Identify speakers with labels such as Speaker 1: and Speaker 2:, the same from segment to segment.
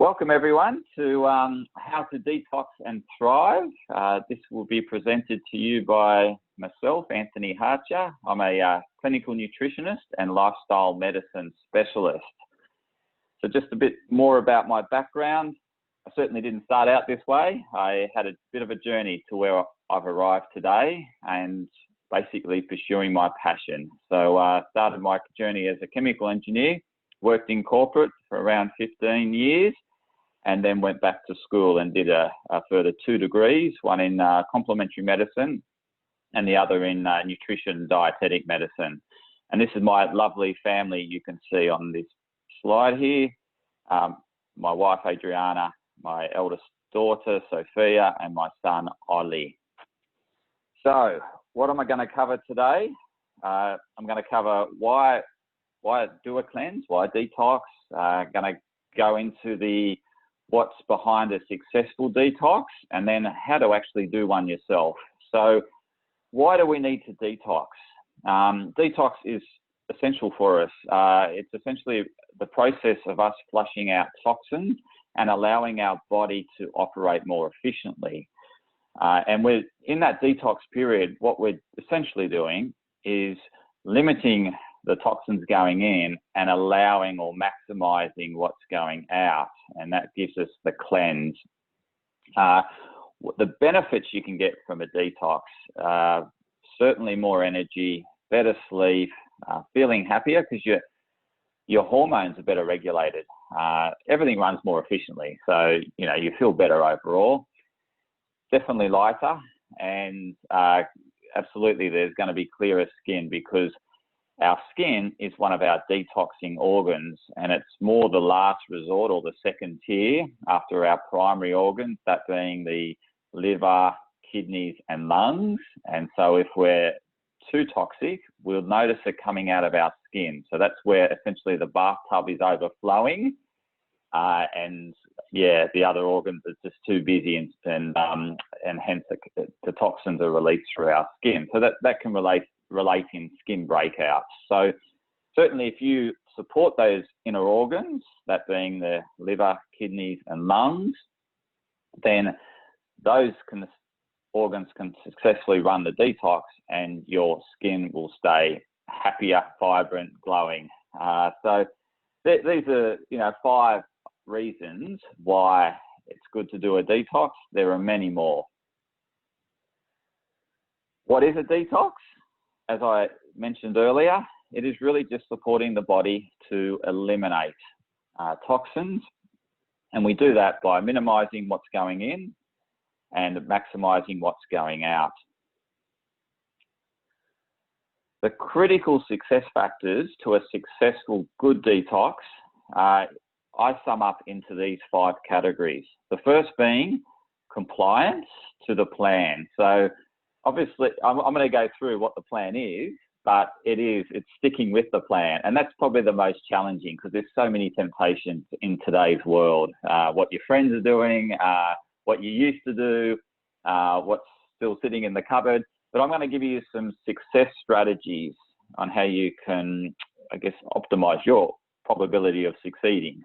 Speaker 1: Welcome everyone to How to Detox and Thrive. This will be presented to you by myself, Anthony Hartcher. I'm a clinical nutritionist and lifestyle medicine specialist. So just a bit more about my background. I certainly didn't start out this way. I had a bit of a journey to where I've arrived today and basically pursuing my passion. So I started my journey as a chemical engineer, worked in corporate for around 15 years, and then went back to school and did a further 2 degrees, one in Complementary Medicine and the other in Nutrition, Dietetic Medicine. And this is my lovely family you can see on this slide here. My wife, Adriana, my eldest daughter, Sophia, and my son, Ollie. So what am I going to cover today? I'm going to cover why do a cleanse, why detox. Going to go into what's behind a successful detox, and then how to actually do one yourself. So why do we need to detox? Detox is essential for us. It's essentially the process of us flushing out toxins and allowing our body to operate more efficiently. And we're in that detox period, what we're essentially doing is limiting the toxins going in and allowing or maximizing what's going out, and that gives us the cleanse. The benefits you can get from a detox, certainly more energy, better sleep, feeling happier because your hormones are better regulated. Everything runs more efficiently, so you feel better overall. Definitely lighter, and absolutely there's going to be clearer skin, because our skin is one of our detoxing organs, and it's more the last resort or the second tier after our primary organs, that being the liver, kidneys, and lungs. And so if we're too toxic, we'll notice it coming out of our skin. So that's where essentially the bathtub is overflowing, and the other organs are just too busy, and hence the toxins are released through our skin. So that can relate in skin breakouts. So certainly if you support those inner organs, that being the liver, kidneys, and lungs, then those organs can successfully run the detox, and your skin will stay happier, vibrant, glowing. So these are 5 reasons why it's good to do a detox. There are many more. What is a detox? As I mentioned earlier, it is really just supporting the body to eliminate toxins, and we do that by minimizing what's going in and maximizing what's going out. The critical success factors to a successful good detox, I sum up into these 5 categories. The first being compliance to the plan. So obviously, I'm going to go through what the plan is, but it's sticking with the plan. And that's probably the most challenging, because there's so many temptations in today's world. What your friends are doing, what you used to do, what's still sitting in the cupboard. But I'm going to give you some success strategies on how you can, optimize your probability of succeeding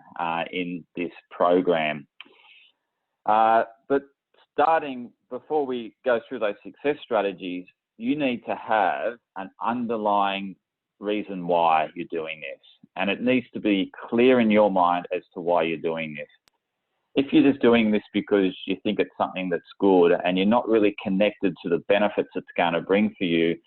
Speaker 1: in this program. But starting, before we go through those success strategies, you need to have an underlying reason why you're doing this. And it needs to be clear in your mind as to why you're doing this. If you're just doing this because you think it's something that's good and you're not really connected to the benefits it's going to bring for you,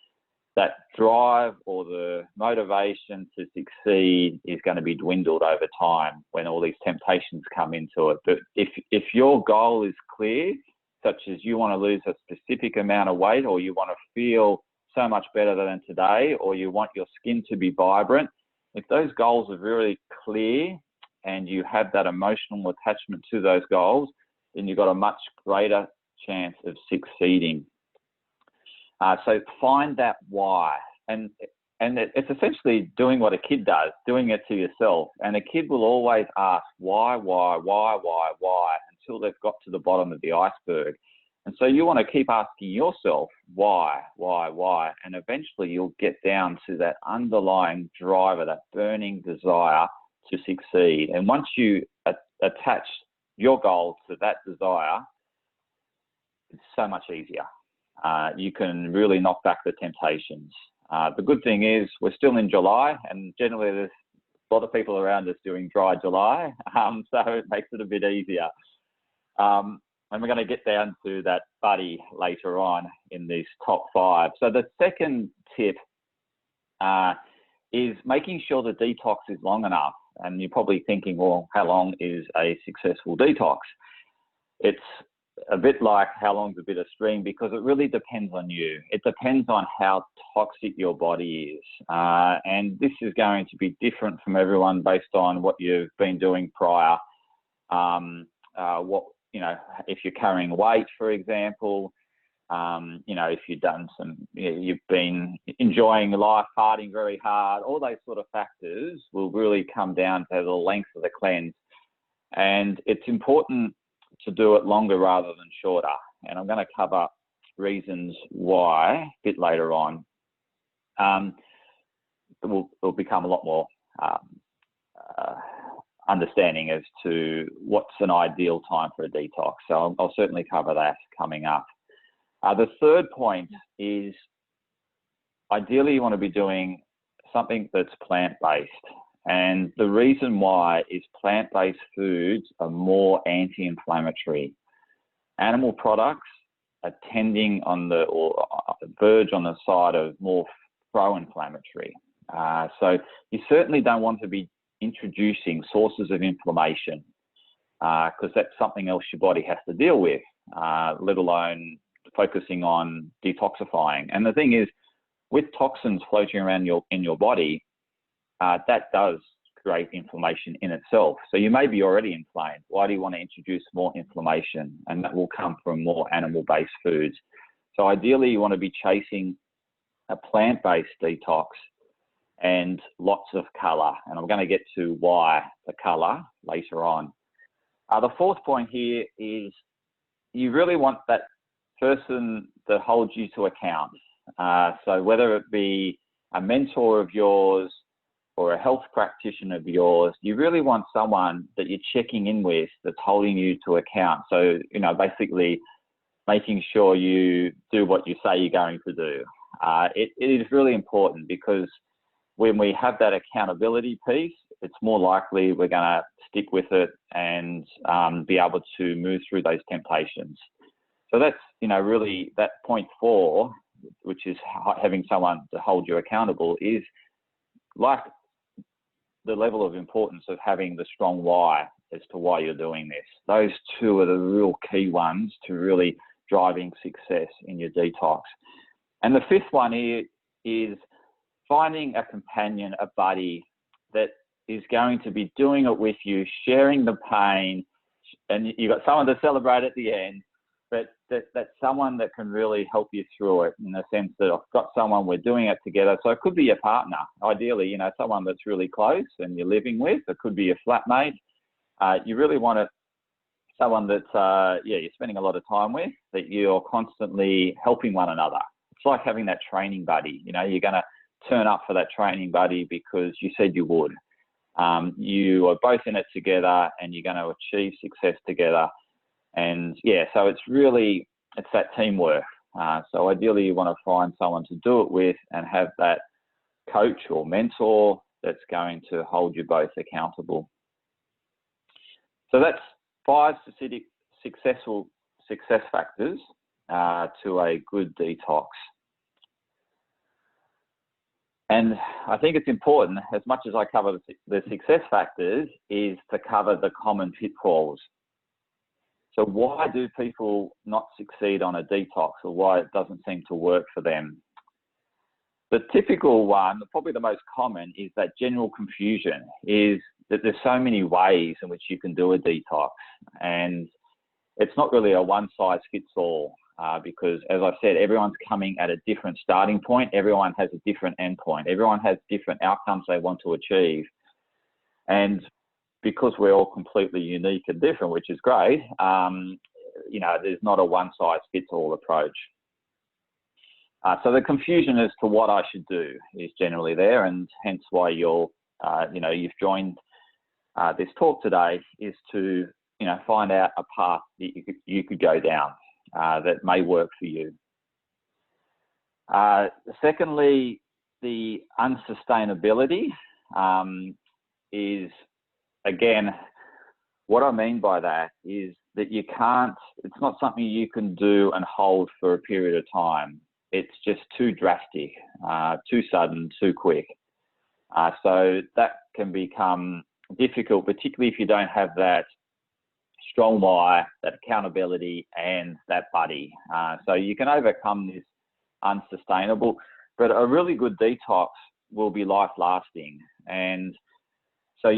Speaker 1: that drive or the motivation to succeed is going to be dwindled over time when all these temptations come into it. But if your goal is clear, such as you want to lose a specific amount of weight, or you want to feel so much better than today, or you want your skin to be vibrant, if those goals are really clear and you have that emotional attachment to those goals, then you've got a much greater chance of succeeding. So find that why. And it's essentially doing what a kid does, doing it to yourself. And a kid will always ask why, until they've got to the bottom of the iceberg. And so you want to keep asking yourself why, and eventually you'll get down to that underlying driver, that burning desire to succeed. And once you attach your goal to that desire, it's so much easier. You can really knock back the temptations. The good thing is we're still in July, and generally there's a lot of people around us doing dry July, so it makes it a bit easier. And we're going to get down to that buddy later on in these top 5. So the second tip is making sure the detox is long enough. And you're probably thinking, well, how long is a successful detox? It's a bit like how long's a bit of string, because it really depends on you. It depends on how toxic your body is. And this is going to be different from everyone based on what you've been doing prior. If you're carrying weight, for example, if you've done you've been enjoying life, partying very hard, all those sort of factors will really come down to the length of the cleanse. And it's important to do it longer rather than shorter. And I'm going to cover reasons why a bit later on. We'll become a lot more understanding as to what's an ideal time for a detox. So I'll certainly cover that coming up. The third point is ideally you want to be doing something that's plant-based. And the reason why is plant-based foods are more anti-inflammatory. Animal products are tending on or verge on the side of more pro-inflammatory. So you certainly don't want to be introducing sources of inflammation, because that's something else your body has to deal with, let alone focusing on detoxifying. And the thing is, with toxins floating around in your body, that does create inflammation in itself. So you may be already inflamed. Why do you want to introduce more inflammation? And that will come from more animal-based foods. So ideally, you want to be chasing a plant-based detox and lots of colour. And I'm going to get to why the colour later on. The fourth point here is you really want that person that holds you to account. So whether it be a mentor of yours or a health practitioner of yours, you really want someone that you're checking in with that's holding you to account. So, basically making sure you do what you say you're going to do. It is really important, because when we have that accountability piece, it's more likely we're going to stick with it and be able to move through those temptations. So that's, really that point 4, which is having someone to hold you accountable, is like the level of importance of having the strong why as to why you're doing this. Those two are the real key ones to really driving success in your detox. And the fifth one here is finding a companion, a buddy that is going to be doing it with you, sharing the pain, and you've got someone to celebrate at the end, but that's someone that can really help you through it, in the sense that I've got someone, we're doing it together. So it could be your partner, ideally, someone that's really close and you're living with. It could be your flatmate. You really want someone that, you're spending a lot of time with, that you're constantly helping one another. It's like having that training buddy. You're going to turn up for that training buddy because you said you would. You are both in it together and you're going to achieve success together. And so it's that teamwork. So ideally you want to find someone to do it with and have that coach or mentor that's going to hold you both accountable. So that's 5 specific successful success factors to a good detox. And I think it's important, as much as I cover the success factors, is to cover the common pitfalls. So why do people not succeed on a detox, or why it doesn't seem to work for them? The typical one, probably the most common, is that general confusion, is that there's so many ways in which you can do a detox. And it's not really a one-size-fits-all, because, as I said, everyone's coming at a different starting point. Everyone has a different end point. Everyone has different outcomes they want to achieve. And because we're all completely unique and different, which is great, there's not a one-size-fits-all approach. So the confusion as to what I should do is generally there, and hence why you've joined this talk today is to, find out a path that you could go down that may work for you. Secondly, the unsustainability is, again, what I mean by that is that you can't, it's not something you can do and hold for a period of time. It's just too drastic, too sudden, too quick. So that can become difficult, particularly if you don't have that strong why, that accountability, and that buddy. So you can overcome this unsustainable, but a really good detox will be life-lasting. And so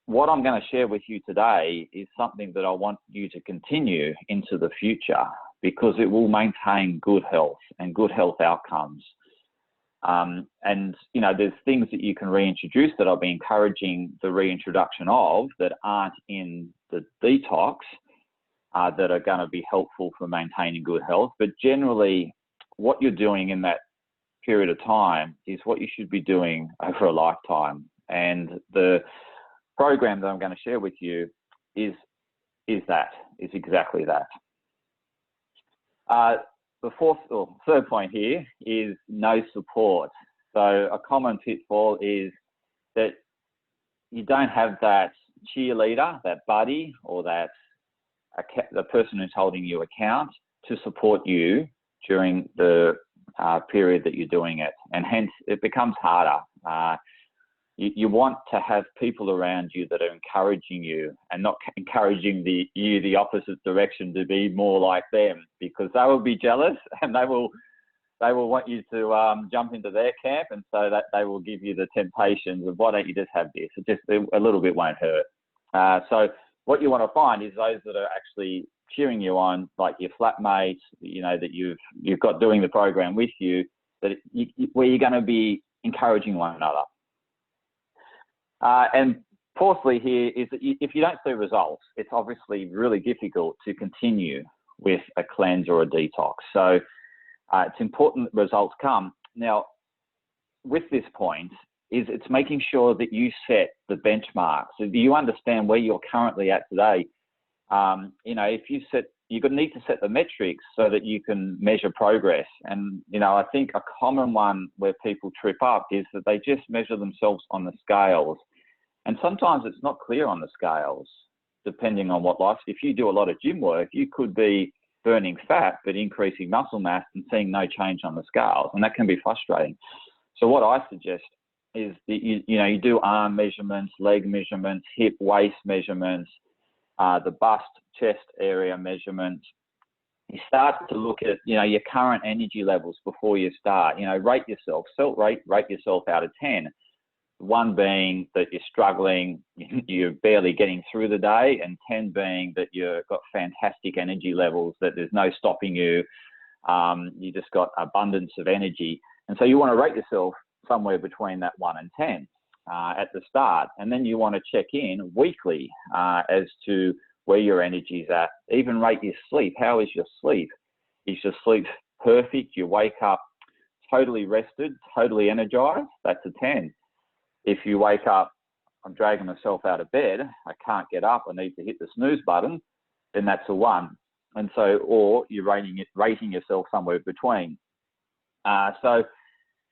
Speaker 1: what I'm going to share with you today is something that I want you to continue into the future, because it will maintain good health and good health outcomes. And, there's things that you can reintroduce that I'll be encouraging the reintroduction of that aren't in the detox that are going to be helpful for maintaining good health. But generally, what you're doing in that period of time is what you should be doing over a lifetime. And the program that I'm going to share with you is exactly that. The third point here is no support. So a common pitfall is that you don't have that cheerleader, that buddy, or the person who's holding you account to support you during the period that you're doing it. And hence it becomes harder. You want to have people around you that are encouraging you and not encouraging the opposite direction to be more like them, because they will be jealous and they will want you to jump into their camp, and so that they will give you the temptations of, why don't you just have this? It just a little bit won't hurt. So what you want to find is those that are actually cheering you on, like your flatmates, that you've got doing the program with you, where you're going to be encouraging one another. And fourthly here is that if you don't see results, it's obviously really difficult to continue with a cleanse or a detox. So it's important that results come. Now, with this point, it's making sure that you set the benchmark. So do you understand where you're currently at today? If you need to set the metrics so that you can measure progress. And, I think a common one where people trip up is that they just measure themselves on the scales. And sometimes it's not clear on the scales, depending on what life. If you do a lot of gym work, you could be burning fat, but increasing muscle mass and seeing no change on the scales. And that can be frustrating. So what I suggest is that you do arm measurements, leg measurements, hip, waist measurements, the bust, chest area measurements. You start to look at, your current energy levels before you start. Rate yourself, rate yourself out of 10. 1 being that you're struggling, you're barely getting through the day, and 10 being that you've got fantastic energy levels, that there's no stopping you. You just got abundance of energy. And so you want to rate yourself somewhere between that 1 and 10 at the start. And then you want to check in weekly as to where your energy is at. Even rate your sleep. How is your sleep? Is your sleep perfect? You wake up totally rested, totally energized? That's a 10. If you wake up, I'm dragging myself out of bed, I can't get up, I need to hit the snooze button, then that's a 1. And so, or you're rating yourself somewhere between. So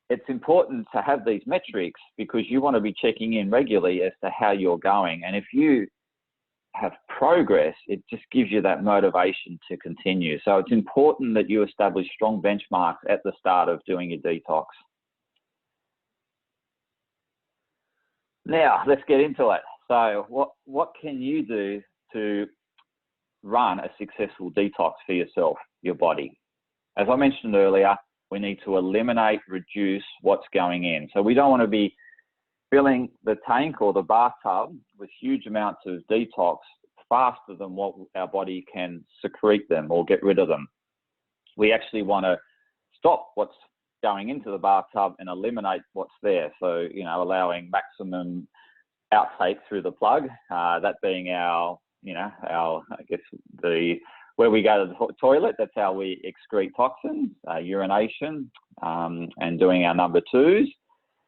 Speaker 1: it's important to have these metrics, because you want to be checking in regularly as to how you're going. And if you have progress, it just gives you that motivation to continue. So it's important that you establish strong benchmarks at the start of doing your detox. Now, let's get into it. So what can you do to run a successful detox for yourself, your body? As I mentioned earlier, we need to eliminate, reduce what's going in. So we don't want to be filling the tank or the bathtub with huge amounts of detox faster than what our body can secrete them or get rid of them. We actually want to stop what's going into the bathtub and eliminate what's there. So, allowing maximum outtake through the plug, that being our, where we go to the toilet, that's how we excrete toxins, urination, and doing our number 2s.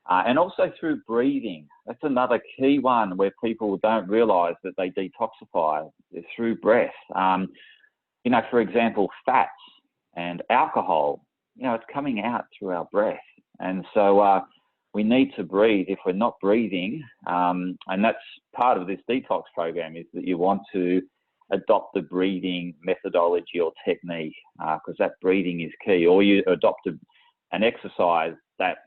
Speaker 1: And also through breathing. That's another key one where people don't realize that they detoxify through breath. You know, for example, fats and alcohol, you know, it's coming out through our breath. And so we need to breathe. If we're not breathing, and that's part of this detox program, is that you want to adopt the breathing methodology or technique, because that breathing is key, or you adopt an exercise that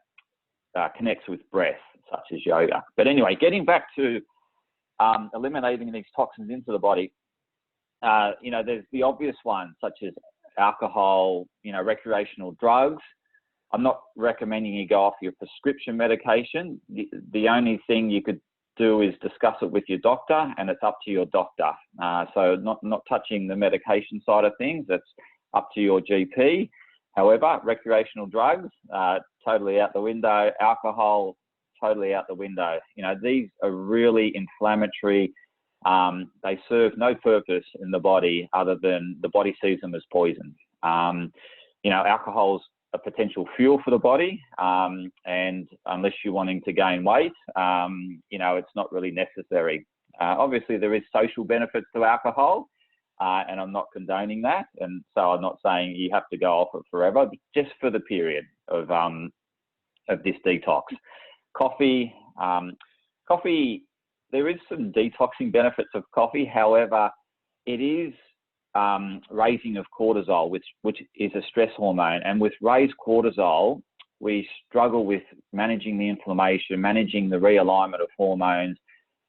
Speaker 1: connects with breath, such as yoga. But anyway, getting back to eliminating these toxins into the body, you know, there's the obvious ones, such as alcohol, you know, recreational drugs. I'm not recommending you go off your prescription medication. The only thing you could do is discuss it with your doctor, and it's up to your doctor. So not touching the medication side of things, that's up to your GP. However, recreational drugs, totally out the window. Alcohol, totally out the window. You know, these are really inflammatory. They serve no purpose in the body other than the body sees them as poison. You know, alcohol's a potential fuel for the body, and unless you're wanting to gain weight, you know, it's not really necessary. Obviously, there is social benefits to alcohol, and I'm not condoning that, and so I'm not saying you have to go off it forever, but just for the period of this detox. Coffee, there is some detoxing benefits of coffee. However, it is raising of cortisol, which is a stress hormone. And with raised cortisol, we struggle with managing the inflammation, managing the realignment of hormones,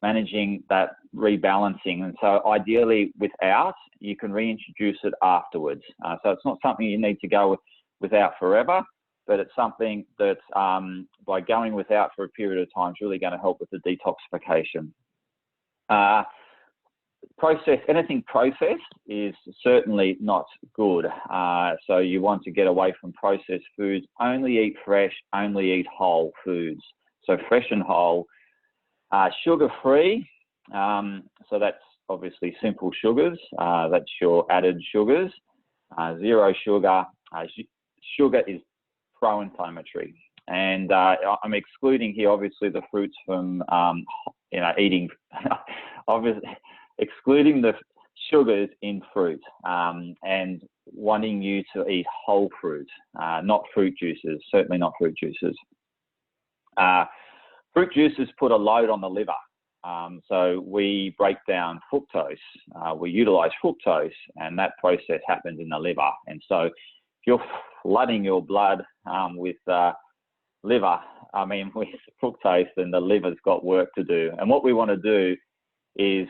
Speaker 1: managing that rebalancing. And so ideally without, you can reintroduce it afterwards. So it's not something you need to go without forever, but it's something that by going without for a period of time is really going to help with the detoxification. Anything processed is certainly not good. So you want to get away from processed foods. Only eat fresh, only eat whole foods. So fresh and whole. Sugar-free, so that's obviously simple sugars. That's your added sugars. Zero sugar. Sugar is pro-inflammatory. And I'm excluding here, obviously, the fruits from, you know, eating, obviously, excluding the sugars in fruit, and wanting you to eat whole fruit, not fruit juices, certainly not fruit juices. Fruit juices put a load on the liver. So we break down fructose, we utilize fructose, and that process happens in the liver. And so if you're flooding your blood with with fructose, then the liver's got work to do. And what we want to do is,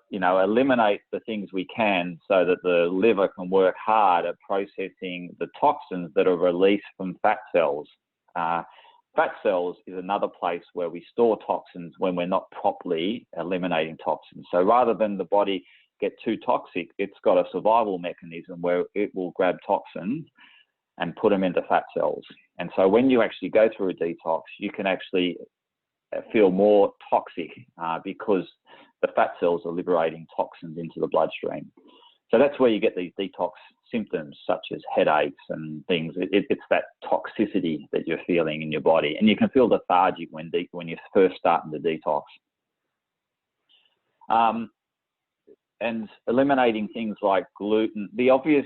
Speaker 1: you know, eliminate the things we can so that the liver can work hard at processing the toxins that are released from fat cells. Fat cells is another place where we store toxins when we're not properly eliminating toxins. So rather than the body get too toxic, it's got a survival mechanism where it will grab toxins and put them into fat cells. And so when you actually go through a detox, you can actually feel more toxic because the fat cells are liberating toxins into the bloodstream. So that's where you get these detox symptoms, such as headaches and things. It's that toxicity that you're feeling in your body, and you can feel lethargic when you're first starting to detox. And eliminating things like gluten, the obvious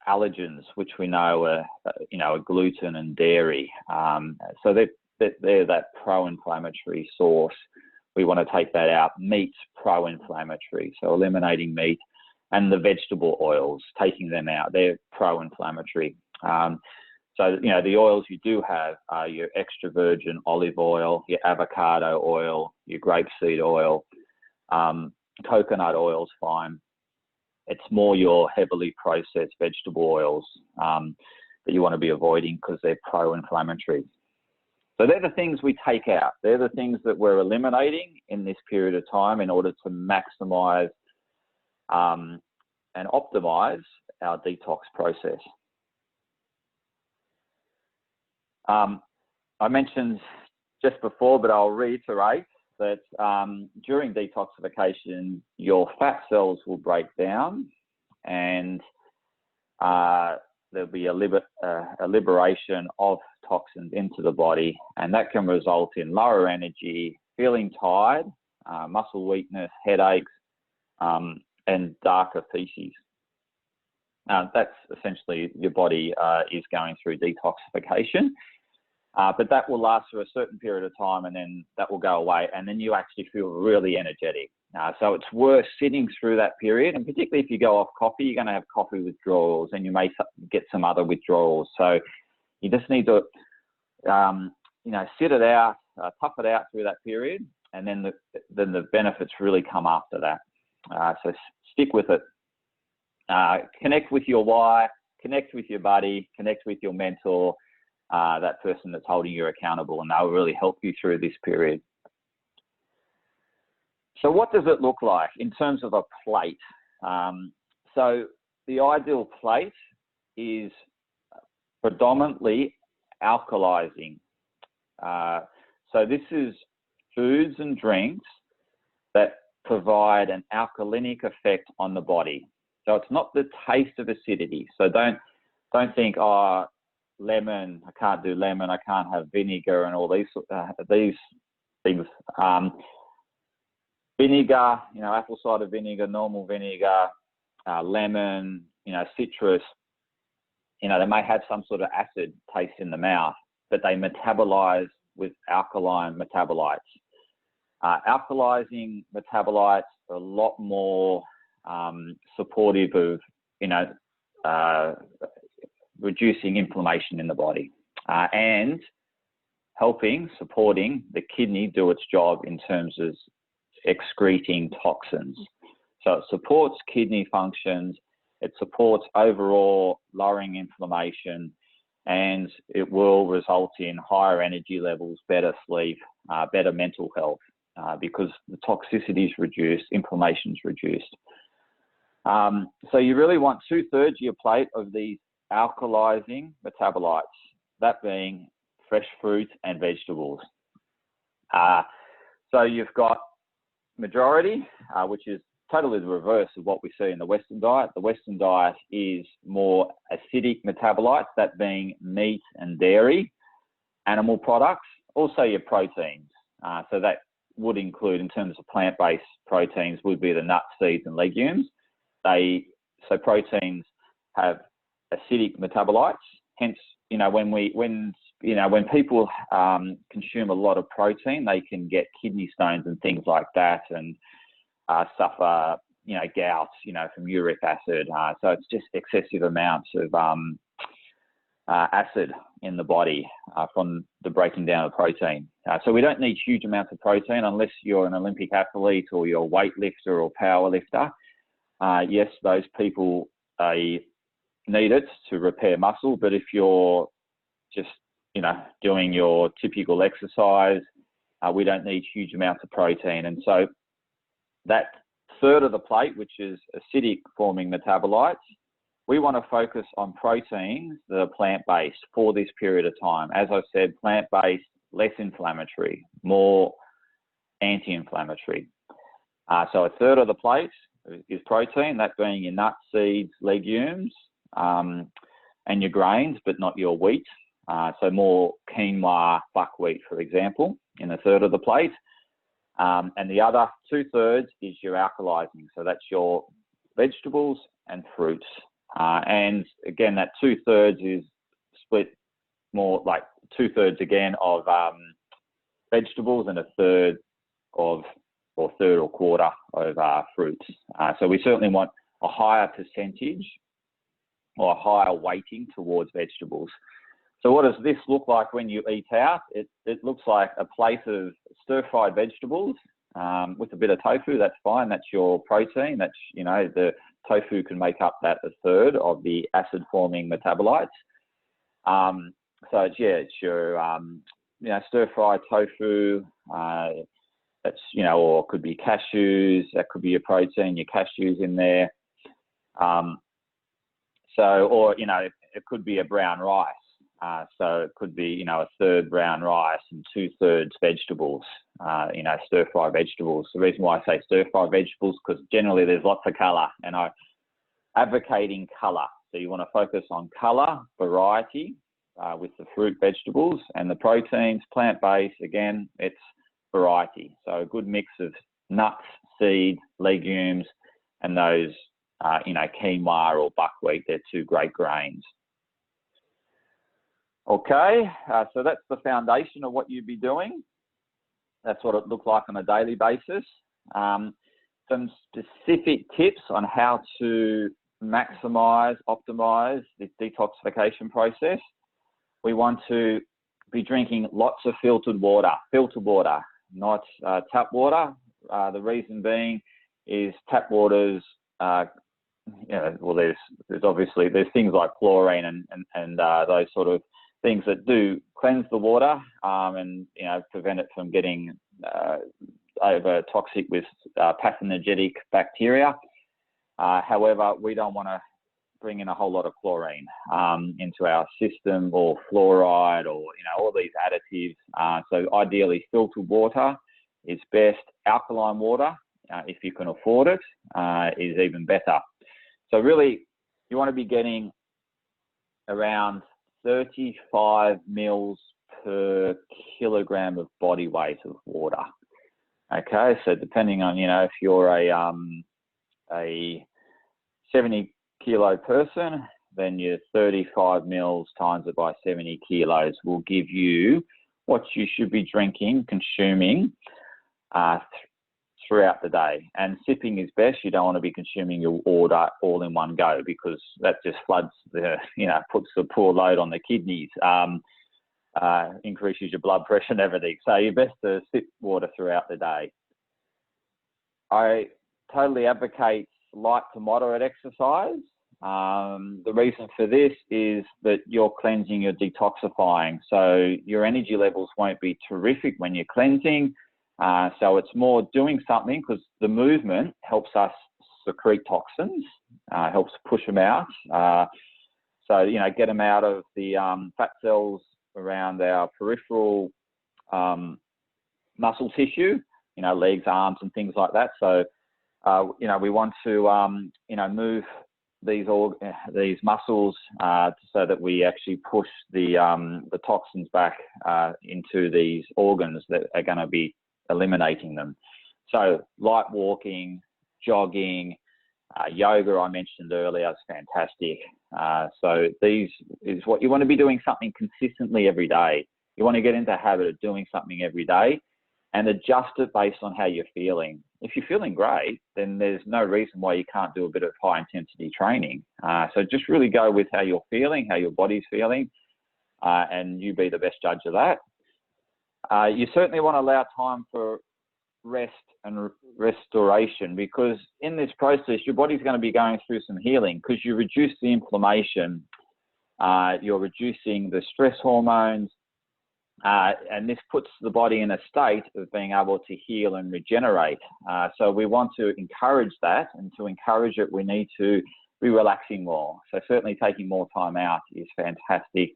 Speaker 1: allergens, which we know are, you know, are gluten and dairy. So they're that pro-inflammatory source. We want to take that out. Meat's pro-inflammatory, so eliminating meat. And the vegetable oils, taking them out, they're pro-inflammatory. So, you know, the oils you do have are your extra virgin olive oil, your avocado oil, your grapeseed oil, coconut oil's fine. It's more your heavily processed vegetable oils that you want to be avoiding because they're pro-inflammatory. So they're the things we take out. They're the things that we're eliminating in this period of time in order to maximize and optimize our detox process. I mentioned just before, but I'll reiterate that during detoxification, your fat cells will break down, and there'll be a liberation of toxins into the body, and that can result in lower energy, feeling tired, muscle weakness, headaches, and darker feces. That's essentially your body is going through detoxification, but that will last for a certain period of time, and then that will go away, and then you actually feel really energetic. So it's worth sitting through that period, and particularly if you go off coffee, you're going to have coffee withdrawals, and you may get some other withdrawals. So you just need to, sit it out, tough it out through that period, and then the benefits really come after that. So stick with it. Connect with your why, connect with your buddy, connect with your mentor, that person that's holding you accountable, and they'll really help you through this period. So what does it look like in terms of a plate? So the ideal plate is predominantly alkalizing. So this is foods and drinks that provide an alkalinic effect on the body. So it's not the taste of acidity. So don't think, oh, lemon, I can't do lemon, I can't have vinegar and all these things. Vinegar, apple cider vinegar, normal vinegar, lemon, citrus, they may have some sort of acid taste in the mouth, but they metabolize with alkaline metabolites. Alkalizing metabolites are a lot more supportive of, reducing inflammation in the body and supporting the kidney do its job in terms of excreting toxins. So it supports kidney functions, it supports overall lowering inflammation, and it will result in higher energy levels, better sleep, better mental health, because the toxicity is reduced, inflammation is reduced. So you really want 2/3 of your plate of these alkalizing metabolites, that being fresh fruits and vegetables. So you've got majority, which is totally the reverse of what we see in the Western diet. The Western diet is more acidic metabolites, that being meat and dairy, animal products, also your proteins. So that would include, in terms of plant-based proteins, would be the nuts, seeds, and legumes. So proteins have acidic metabolites. Hence, when people consume a lot of protein, they can get kidney stones and things like that, and suffer, gout, from uric acid. So it's just excessive amounts of acid in the body from the breaking down of protein. So we don't need huge amounts of protein unless you're an Olympic athlete or you're a weightlifter or power lifter. Yes, those people need it to repair muscle, but if you're just, doing your typical exercise, we don't need huge amounts of protein. And so that 1/3 of the plate, which is acidic forming metabolites, we want to focus on proteins that are plant-based for this period of time. As I said, plant-based, less inflammatory, more anti-inflammatory. So 1/3 of the plate is protein, that being your nuts, seeds, legumes, and your grains, but not your wheat. So more quinoa, buckwheat, for example, in 1/3 of the plate. And the other 2/3 is your alkalizing. So that's your vegetables and fruits. And again, that 2/3 is split more like 2/3 again of vegetables and 1/3 of, or 1/3 or 1/4 of fruits. So we certainly want a higher percentage or a higher weighting towards vegetables. So what does this look like when you eat out? It looks like a plate of stir-fried vegetables with a bit of tofu. That's fine. That's your protein. That's, the tofu can make up that 1/3 of the acid-forming metabolites. So it's your stir-fried tofu. That's, or it could be cashews. That could be your protein, your cashews in there. Or it could be a brown rice. So it could be, 1/3 brown rice and 2/3 vegetables, stir-fry vegetables. The reason why I say stir-fry vegetables, because generally there's lots of colour, and I'm advocating colour. So you want to focus on colour, variety, with the fruit, vegetables, and the proteins. Plant-based, again, it's variety. So a good mix of nuts, seeds, legumes, and those, quinoa or buckwheat. They're two great grains. Okay, so that's the foundation of what you'd be doing. That's what it looked like on a daily basis. Some specific tips on how to maximize, optimize the detoxification process. We want to be drinking lots of filtered water, not tap water. The reason being is tap waters, well, there's obviously things like chlorine and those sort of things that do cleanse the water and prevent it from getting over toxic with pathogenic bacteria. However, we don't want to bring in a whole lot of chlorine into our system, or fluoride, or all these additives. So ideally, filtered water is best. Alkaline water, if you can afford it, is even better. So really, you want to be getting around 35 mils per kilogram of body weight of water. Okay, so depending on, if you're a 70 kilo person, then your 35 mils times it by 70 kilos will give you what you should be drinking, consuming throughout the day. And sipping is best. You don't want to be consuming your order all in one go, because that just floods puts a poor load on the kidneys, increases your blood pressure and everything. So you're best to sip water throughout the day. I totally advocate light to moderate exercise. The reason for this is that you're cleansing, you're detoxifying. So your energy levels won't be terrific when you're cleansing. So it's more doing something, because the movement helps us secrete toxins, helps push them out. So, get them out of the fat cells around our peripheral muscle tissue, legs, arms, and things like that. So, we want to, move these muscles so that we actually push the toxins back into these organs that are going to be eliminating them. So light walking, jogging, yoga, I mentioned earlier, is fantastic. So these is what you want to be doing, something consistently every day. You want to get into a habit of doing something every day and adjust it based on how you're feeling. If you're feeling great, then there's no reason why you can't do a bit of high intensity training. So just really go with how you're feeling, how your body's feeling, and you be the best judge of that. You certainly want to allow time for rest and restoration, because in this process, your body's going to be going through some healing, because you reduce the inflammation, you're reducing the stress hormones, and this puts the body in a state of being able to heal and regenerate. So we want to encourage that, and to encourage it, we need to be relaxing more. So certainly taking more time out is fantastic,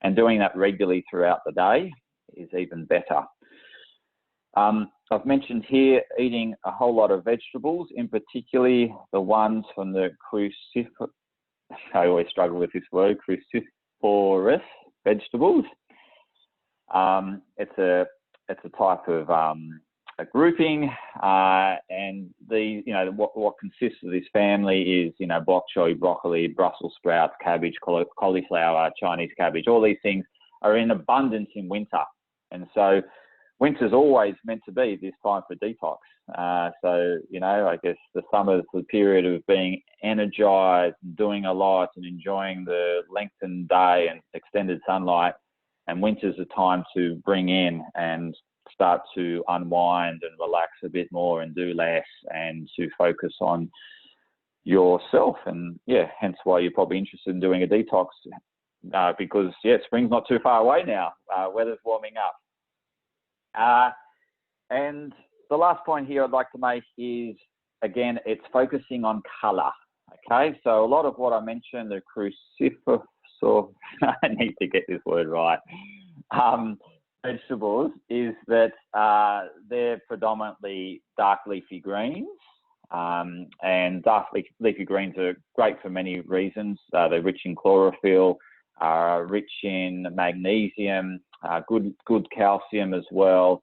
Speaker 1: and doing that regularly throughout the day is even better. I've mentioned here eating a whole lot of vegetables, in particularly the ones from the cruciferous, I always struggle with this word, cruciferous vegetables. It's a type of a grouping, and what consists of this family is bok choy, broccoli, Brussels sprouts, cabbage, cauliflower, Chinese cabbage. All these things are in abundance in winter, and so winter's always meant to be this time for detox. So I guess the summer's the period of being energized and doing a lot and enjoying the lengthened day and extended sunlight. And winter's a time to bring in and start to unwind and relax a bit more and do less, and to focus on yourself. And hence why you're probably interested in doing a detox, because spring's not too far away now. Weather's warming up. And the last point here I'd like to make is, again, it's focusing on color. Okay, so a lot of what I mentioned, the cruciferous, I need to get this word right, vegetables, is that they're predominantly dark leafy greens, and dark leafy greens are great for many reasons. They're rich in chlorophyll, rich in magnesium, good calcium as well,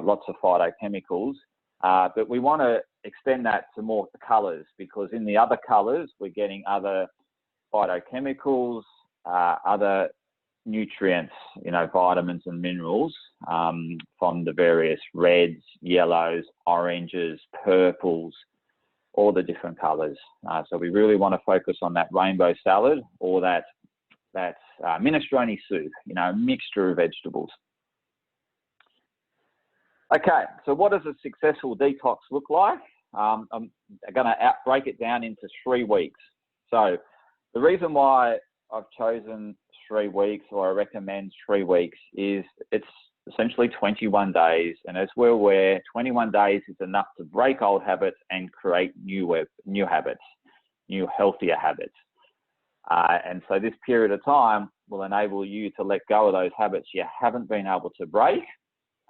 Speaker 1: lots of phytochemicals. But we want to extend that to more colours, because in the other colours, we're getting other phytochemicals, other nutrients, vitamins and minerals from the various reds, yellows, oranges, purples, all the different colours. So we really want to focus on that rainbow salad, or that minestrone soup, a mixture of vegetables. Okay, so what does a successful detox look like? I'm going to break it down into 3 weeks. So the reason why I've chosen 3 weeks, or I recommend 3 weeks, is it's essentially 21 days. And as we're aware, 21 days is enough to break old habits and create new habits, new healthier habits. And so this period of time will enable you to let go of those habits you haven't been able to break,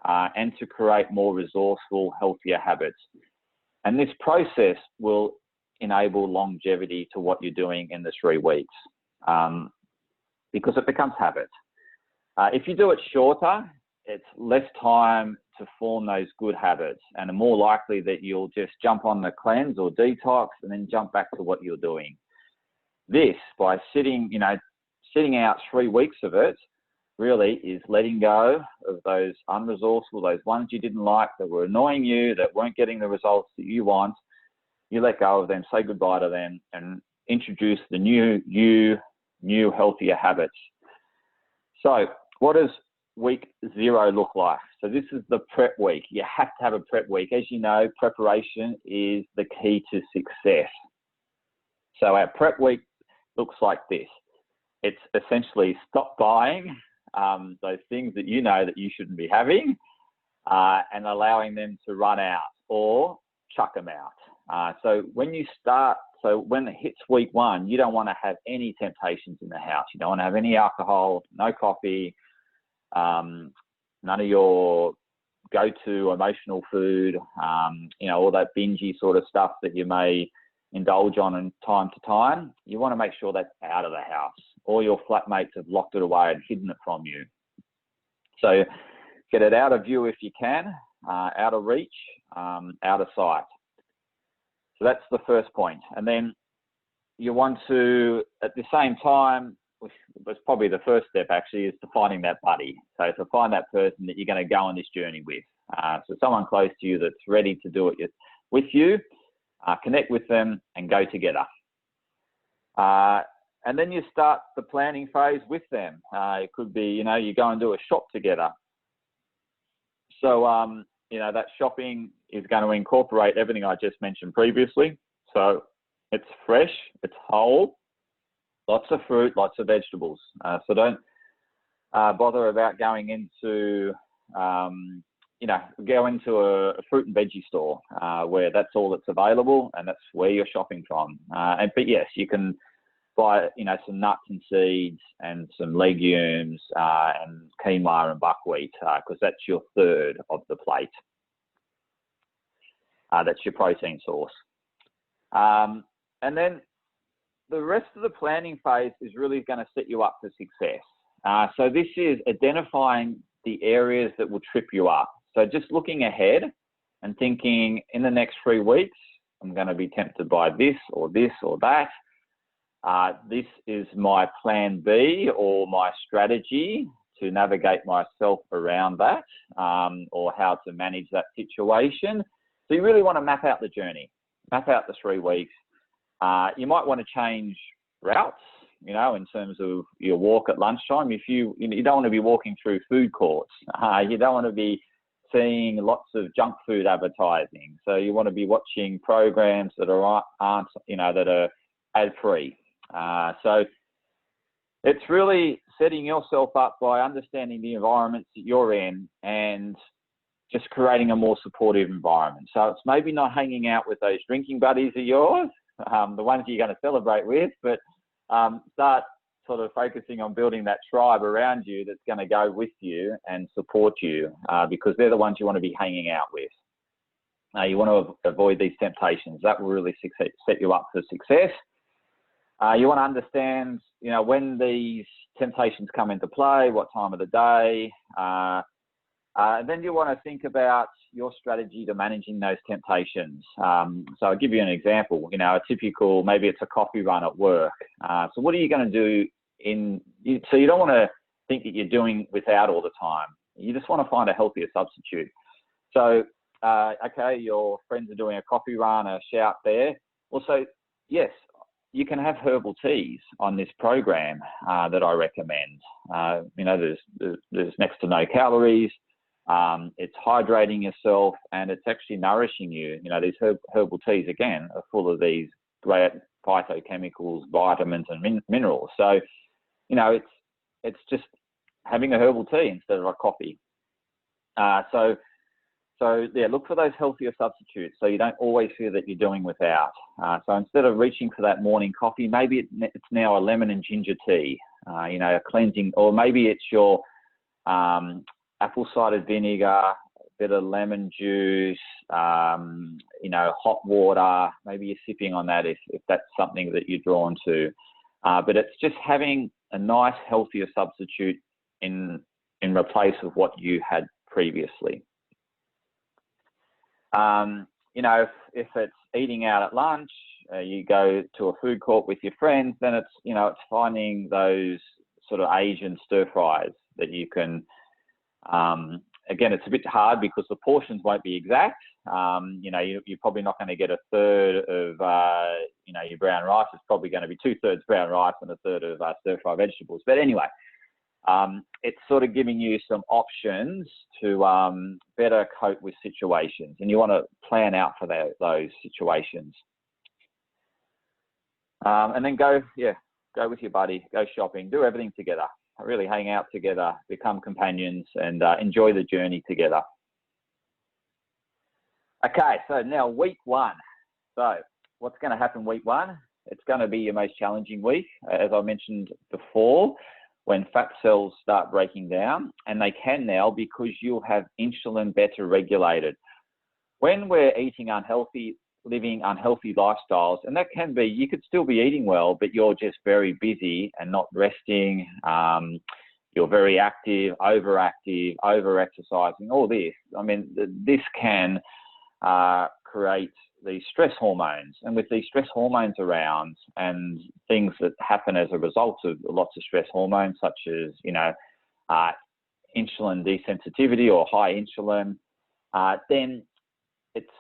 Speaker 1: and to create more resourceful, healthier habits. And this process will enable longevity to what you're doing in the 3 weeks, because it becomes habit. If you do it shorter, it's less time to form those good habits, and are more likely that you'll just jump on the cleanse or detox and then jump back to what you're doing. This, by sitting out 3 weeks of it, really is letting go of those unresourceful, those ones you didn't like, that were annoying you, that weren't getting the results that you want. You let go of them, say goodbye to them, and introduce the new healthier habits. So what does week 0 look like? So this is the prep week. You have to have a prep week. As you know, preparation is the key to success. So our prep week looks like this. It's essentially stop buying those things that you know that you shouldn't be having, and allowing them to run out, or chuck them out. So when it hits week 1, you don't want to have any temptations in the house. You don't want to have any alcohol, no coffee, none of your go-to emotional food, all that bingy sort of stuff that you may indulge on in time to time. You want to make sure that's out of the house. All your flatmates have locked it away and hidden it from you. So get it out of view if you can, out of reach, out of sight. So that's the first point. And then you want to, at the same time, which was probably the first step actually, is to finding that buddy. So to find that person that you're going to go on this journey with. So someone close to you that's ready to do it with you, connect with them and go together. And then you start the planning phase with them. It could be, you go and do a shop together. So, that shopping is going to incorporate everything I just mentioned previously. So it's fresh, it's whole, lots of fruit, lots of vegetables. So don't bother about going into, go into a fruit and veggie store where that's all that's available and that's where you're shopping from. But yes, you can buy, some nuts and seeds and some legumes and quinoa and buckwheat, because that's your third of the plate. That's your protein source. And then the rest of the planning phase is really going to set you up for success. So this is identifying the areas that will trip you up. So just looking ahead and thinking, in the next 3 weeks, I'm going to be tempted by this or that. This is my plan B, or my strategy to navigate myself around that, or how to manage that situation. So you really want to map out the journey, map out the 3 weeks. You might want to change routes, in terms of your walk at lunchtime. If you don't want to be walking through food courts, you don't want to be seeing lots of junk food advertising. So you want to be watching programs that aren't that are ad-free. So it's really setting yourself up by understanding the environments that you're in and just creating a more supportive environment. So it's maybe not hanging out with those drinking buddies of yours, the ones you're going to celebrate with, but start sort of focusing on building that tribe around you that's going to go with you and support you, because they're the ones you want to be hanging out with. You want to avoid these temptations. That will really set you up for success. You want to understand, when these temptations come into play, what time of the day. Then you want to think about your strategy to managing those temptations. So I'll give you an example. A typical, maybe it's a coffee run at work. So what are you going to do so you don't want to think that you're doing without all the time. You just want to find a healthier substitute. So, okay, your friends are doing a coffee run, a shout there. Also, yes, you can have herbal teas on this program that I recommend. There's next to no calories. It's hydrating yourself, and it's actually nourishing you. These herbal teas, again, are full of these great phytochemicals, vitamins, and minerals. So, it's just having a herbal tea instead of a coffee. So yeah, look for those healthier substitutes so you don't always feel that you're doing without. So instead of reaching for that morning coffee, maybe it's now a lemon and ginger tea, a cleansing, or maybe it's your apple cider vinegar, a bit of lemon juice, hot water. Maybe you're sipping on that if that's something that you're drawn to. But it's just having a nice, healthier substitute in replace of what you had previously. If it's eating out at lunch, you go to a food court with your friends, then it's finding those sort of Asian stir fries that you can. Again, it's a bit hard because the portions won't be exact. You're probably not going to get a third of, your brown rice. It's probably going to be 2/3 brown rice and a third of stir-fry vegetables. But anyway, it's sort of giving you some options to better cope with situations, and you want to plan out for those situations. And then go with your buddy, go shopping, do everything together. Really hang out together, become companions, and enjoy the journey together. Okay, so now week 1. So what's going to happen week 1? It's going to be your most challenging week, as I mentioned before, when fat cells start breaking down, and they can now because you'll have insulin better regulated. When we're eating unhealthy, living unhealthy lifestyles, and that can be, you could still be eating well, but you're just very busy and not resting. You're very active, overactive, over-exercising, all this. I mean, this can create these stress hormones. And with these stress hormones around and things that happen as a result of lots of stress hormones, such as, insulin desensitivity or high insulin, then it's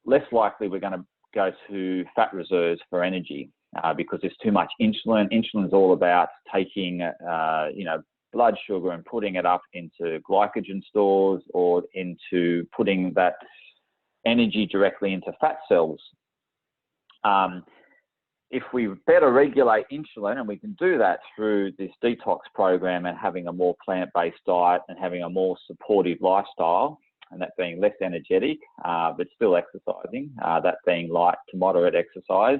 Speaker 1: less likely we're going to go to fat reserves for energy because there's too much insulin. Insulin is all about taking, blood sugar and putting it up into glycogen stores or into putting that energy directly into fat cells. If we better regulate insulin, and we can do that through this detox program and having a more plant-based diet and having a more supportive lifestyle, and that being less energetic, but still exercising, that being light to moderate exercise,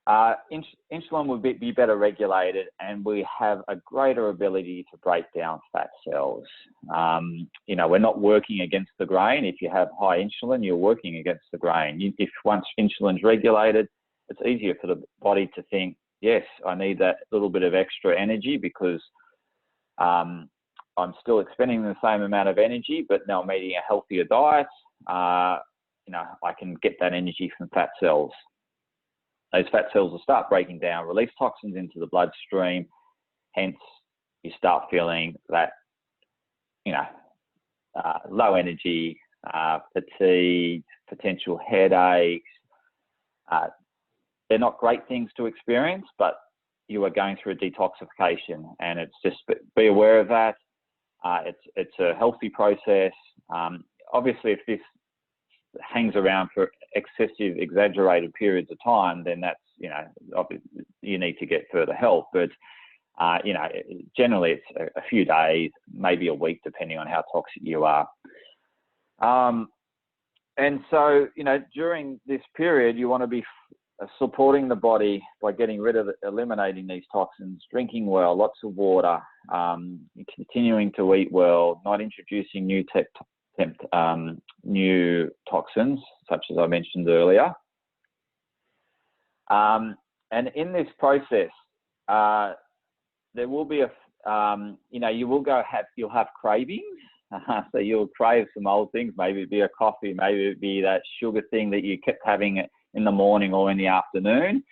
Speaker 1: insulin will be better regulated, and we have a greater ability to break down fat cells. We're not working against the grain. If you have high insulin, you're working against the grain. If once insulin's regulated, it's easier for the body to think, yes, I need that little bit of extra energy because I'm still expending the same amount of energy, but now I'm eating a healthier diet. I can get that energy from fat cells. Those fat cells will start breaking down, release toxins into the bloodstream. Hence, you start feeling that, low energy, fatigue, potential headaches. They're not great things to experience, but you are going through a detoxification, and it's just be aware of that. It's a healthy process. Obviously, if this hangs around for excessive, exaggerated periods of time, then that's, you need to get further help. But, generally it's a few days, maybe a week, depending on how toxic you are. And so, during this period, you want to be supporting the body by getting rid of, eliminating these toxins, drinking well, lots of water, continuing to eat well, not introducing new new toxins, such as I mentioned earlier. And in this process, there will be you will you'll have cravings. So you'll crave some old things. Maybe it'd be a coffee, maybe it'd be that sugar thing that you kept having in the morning or in the afternoon.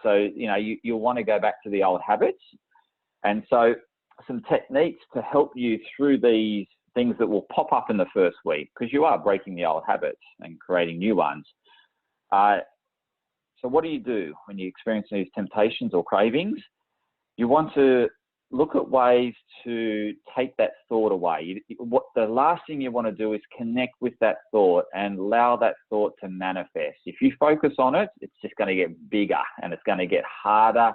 Speaker 1: So, you'll want to go back to the old habits. And so some techniques to help you through these things that will pop up in the first week, because you are breaking the old habits and creating new ones. So what do you do when you experience these temptations or cravings? You want to look at ways to take that thought away. What the last thing you want to do is connect with that thought and allow that thought to manifest. If you focus on it, it's just going to get bigger and it's going to get harder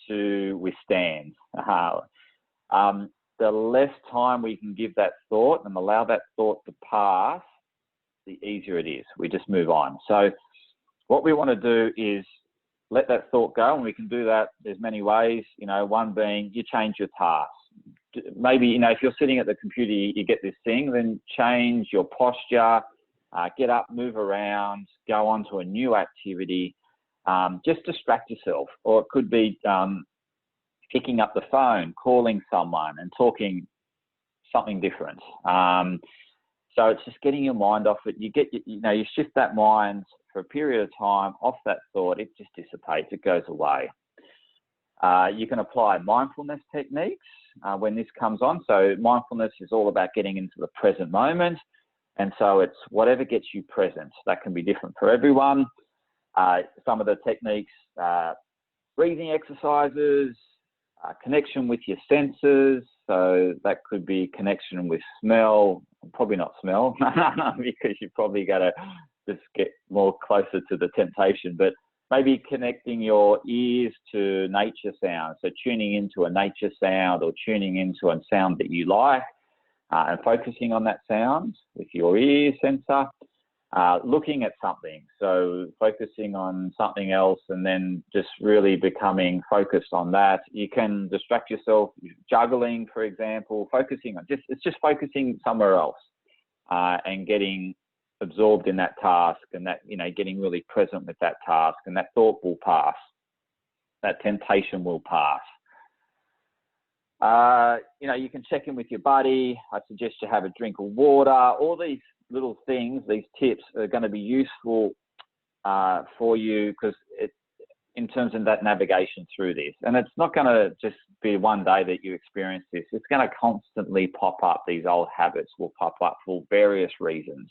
Speaker 1: to withstand. The less time we can give that thought and allow that thought to pass, the easier it is. We just move on. So what we want to do is let that thought go, and we can do that. There's many ways, one being you change your task. Maybe, if you're sitting at the computer, you get this thing, then change your posture, get up, move around, go on to a new activity, just distract yourself. Or it could be picking up the phone, calling someone and talking something different. So it's just getting your mind off it. You shift that mind for a period of time off that thought. It just dissipates, it goes away. You can apply mindfulness techniques when this comes on. So mindfulness is all about getting into the present moment. And so it's whatever gets you present. That can be different for everyone. Some of the techniques, breathing exercises, connection with your senses. So that could be connection with smell, probably not smell, because you probably got to just get more closer to the temptation, but maybe connecting your ears to nature sound. So tuning into a nature sound or tuning into a sound that you like and focusing on that sound with your ear sensor. Looking at something, so focusing on something else and then just really becoming focused on that. You can distract yourself, juggling, for example, focusing on it's just focusing somewhere else and getting absorbed in that task, and that, getting really present with that task, and that thought will pass. That temptation will pass. You can check in with your buddy. I suggest you have a drink of water. All these little things, these tips are going to be useful for you, because in terms of that navigation through this. And it's not going to just be one day that you experience this. It's going to constantly pop up. These old habits will pop up for various reasons.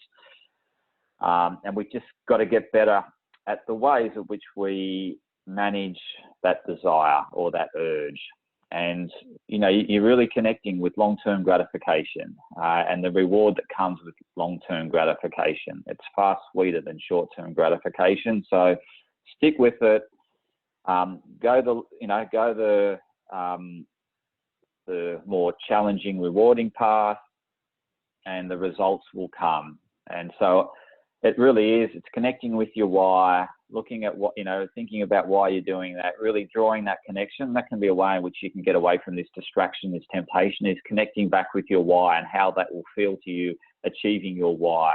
Speaker 1: And we've just got to get better at the ways in which we manage that desire or that urge. And, you're really connecting with long-term gratification and the reward that comes with long-term gratification. It's far sweeter than short-term gratification. So stick with it. Go the more challenging, rewarding path, and the results will come. And so it really is, it's connecting with your why, looking at what, thinking about why you're doing that, really drawing that connection. That can be a way in which you can get away from this distraction, this temptation, is connecting back with your why and how that will feel to you achieving your why.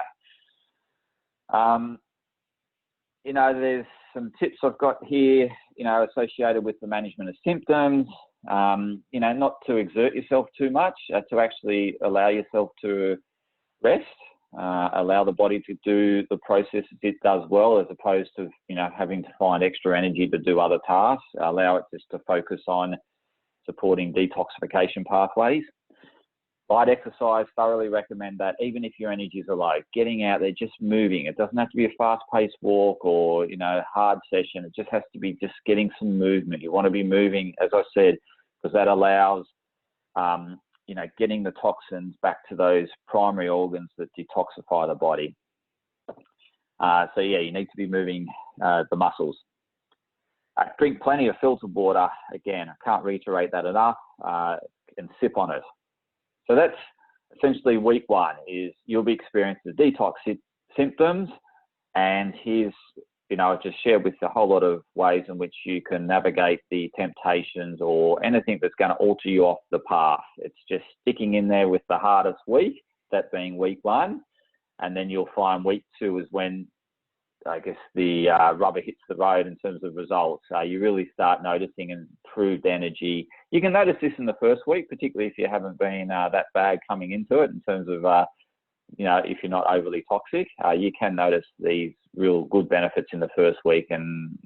Speaker 1: There's some tips I've got here, associated with the management of symptoms, not to exert yourself too much, to actually allow yourself to rest. Allow the body to do the processes it does well, as opposed to, having to find extra energy to do other tasks. Allow it just to focus on supporting detoxification pathways. Light exercise, thoroughly recommend that, even if your energies are low. Getting out there, just moving. It doesn't have to be a fast-paced walk or, hard session. It just has to be just getting some movement. You want to be moving, as I said, because that allows getting the toxins back to those primary organs that detoxify the body. You need to be moving the muscles. Drink plenty of filtered water. Again, I can't reiterate that enough, and sip on it. So that's essentially week one, is you'll be experiencing the detox symptoms, and here's, I've just shared with you a whole lot of ways in which you can navigate the temptations or anything that's going to alter you off the path. It's just sticking in there with the hardest week, that being week one. And then you'll find week two is when I guess the rubber hits the road in terms of results. You really start noticing improved energy. You can notice this in the first week, particularly if you haven't been that bad coming into it in terms of, if you're not overly toxic, you can notice these real good benefits in the first week and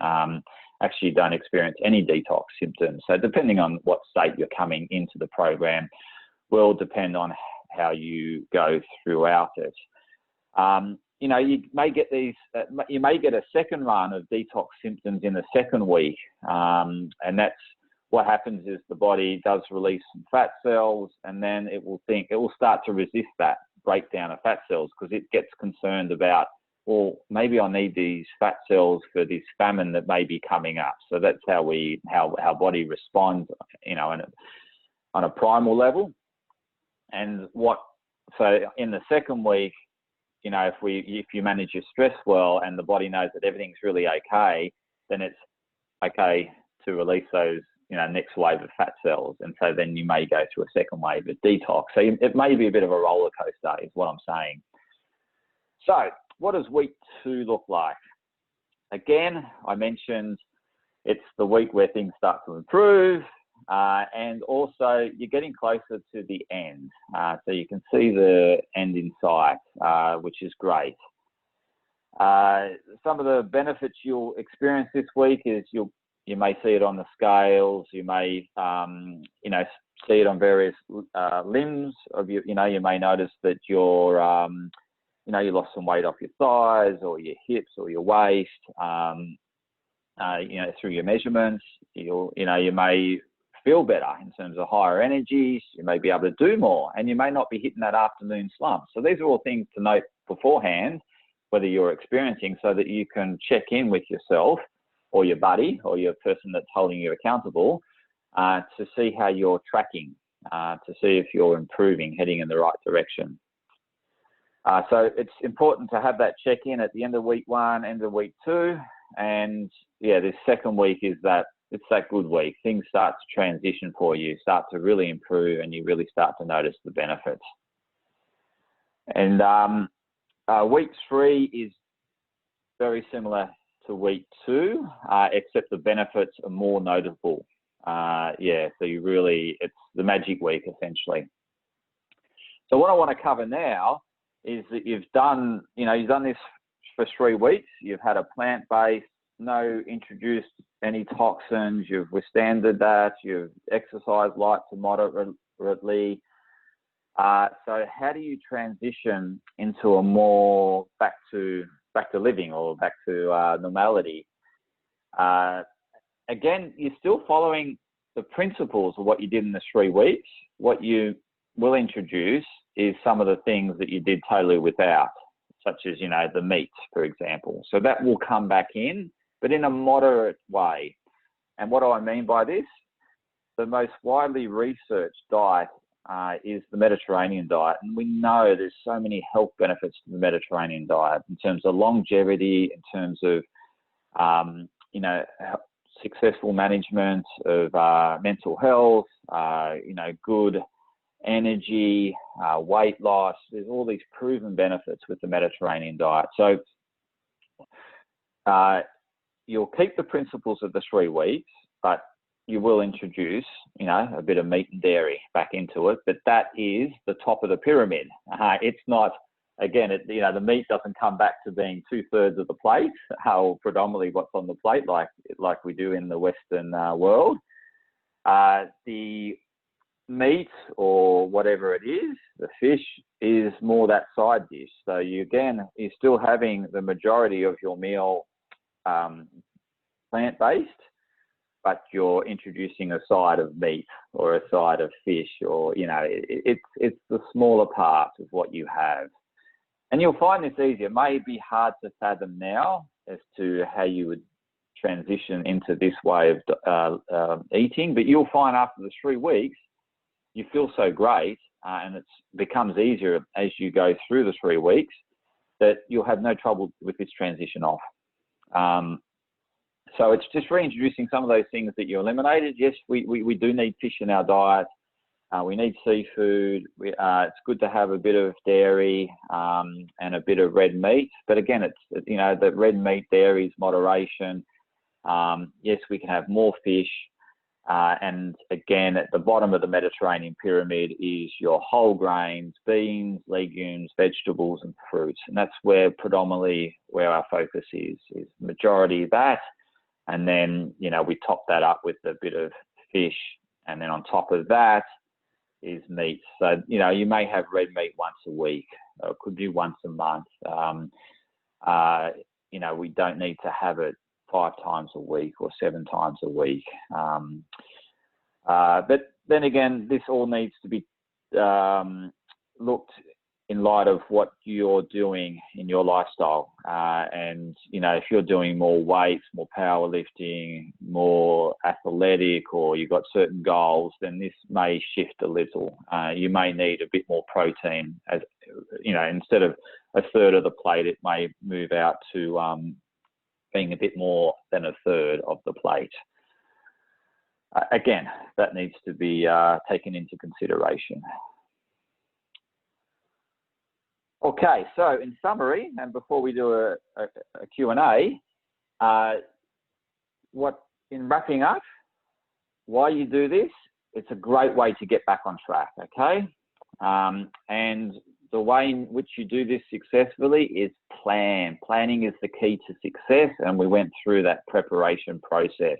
Speaker 1: actually don't experience any detox symptoms. So depending on what state you're coming into the program will depend on how you go throughout it. You may get you may get a second run of detox symptoms in the second week. And that's what happens is the body does release some fat cells, and then it will start to resist that breakdown of fat cells because it gets concerned about, well, maybe I need these fat cells for this famine that may be coming up. So that's how our body responds, on a primal level. And so in the second week, if you manage your stress well and the body knows that everything's really okay, then it's okay to release those, next wave of fat cells. And so then you may go through a second wave of detox. So it may be a bit of a roller coaster is what I'm saying. So what does week 2 look like? Again, I mentioned it's the week where things start to improve. And also you're getting closer to the end. So you can see the end in sight, which is great. Some of the benefits you'll experience this week is you may see it on the scales. You may, see it on various limbs of you. You may notice that you lost some weight off your thighs or your hips or your waist. Through your measurements, you may feel better in terms of higher energies. You may be able to do more, and you may not be hitting that afternoon slump. So these are all things to note beforehand, whether you're experiencing, so that you can check in with yourself or your buddy or your person that's holding you accountable to see how you're tracking, to see if you're improving, heading in the right direction. So it's important to have that check-in at the end of week 1, end of week 2. And yeah, this second week it's that good week. Things start to transition for you, start to really improve, and you really start to notice the benefits. And week 3 is very similar to week 2, except the benefits are more notable. So it's the magic week essentially. So what I want to cover now is that you've done this for 3 weeks. You've had a plant-based, no introduced any toxins, you've withstanded that, you've exercised light to moderately. So how do you transition into a more back to living or back to normality? Again, you're still following the principles of what you did in the 3 weeks. What you will introduce is some of the things that you did totally without, such as, the meat, for example. So that will come back in, but in a moderate way. And what do I mean by this? The most widely researched diet is the Mediterranean diet. And we know there's so many health benefits to the Mediterranean diet in terms of longevity, in terms of, successful management of mental health, good energy, weight loss. There's all these proven benefits with the Mediterranean diet. So you'll keep the principles of the 3 weeks, but you will introduce, a bit of meat and dairy back into it. But that is the top of the pyramid. It's not, again, the meat doesn't come back to being 2/3 of the plate, or predominantly what's on the plate, like we do in the Western world. The meat or whatever it is, the fish, is more that side dish. So you're still having the majority of your meal plant-based, but you're introducing a side of meat or a side of fish, or it's the smaller part of what you have. And you'll find this easier. It may be hard to fathom now as to how you would transition into this way of eating, but you'll find after the 3 weeks you feel so great, and it becomes easier as you go through the 3 weeks, that you'll have no trouble with this transition off. So it's just reintroducing some of those things that you eliminated. Yes, we do need fish in our diet. We need seafood. It's good to have a bit of dairy and a bit of red meat. But again, it's, you know, the red meat, dairy is moderation. Yes, we can have more fish. And again, at the bottom of the Mediterranean pyramid is your whole grains, beans, legumes, vegetables, and fruits. And that's where predominantly where our focus is majority of that. And then, you know, we top that up with a bit of fish. And then on top of that is meat. So, you know, you may have red meat once a week, or it could be once a month. You know, we don't need to have it 5 times a week or 7 times a week. But then again, this all needs to be looked in light of what you're doing in your lifestyle. And, you know, if you're doing more weights, more powerlifting, more athletic, or you've got certain goals, then this may shift a little. You may need a bit more protein. As you know, instead of a third of the plate, it may move out to being a bit more than a third of the plate. Again, that needs to be taken into consideration. Okay, so in summary, and before we do a Q&A, in wrapping up, why you do this, it's a great way to get back on track, okay? And the way in which you do this successfully is plan. Planning is the key to success, and we went through that preparation process.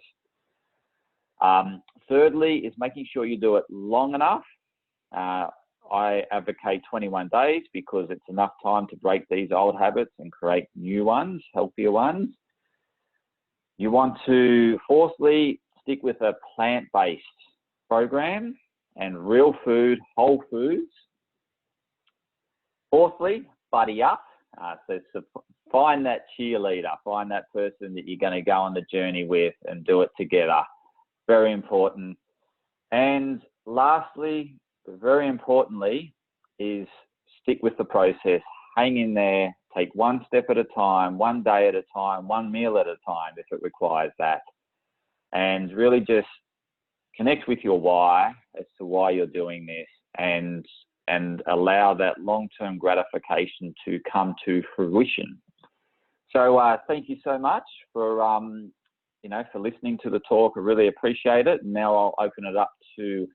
Speaker 1: Thirdly is making sure you do it long enough. I advocate 21 days because it's enough time to break these old habits and create new ones, healthier ones. You want to, fourthly, stick with a plant-based program and real food, whole foods. Fourthly, buddy up. So find that cheerleader, find that person that you're going to go on the journey with and do it together. Very important. And lastly, very importantly, is stick with the process. Hang in there, take one step at a time, one day at a time, one meal at a time if it requires that. And really just connect with your why as to why you're doing this, and allow that long-term gratification to come to fruition. So thank you so much for, you know, for listening to the talk. I really appreciate it. And now I'll open it up to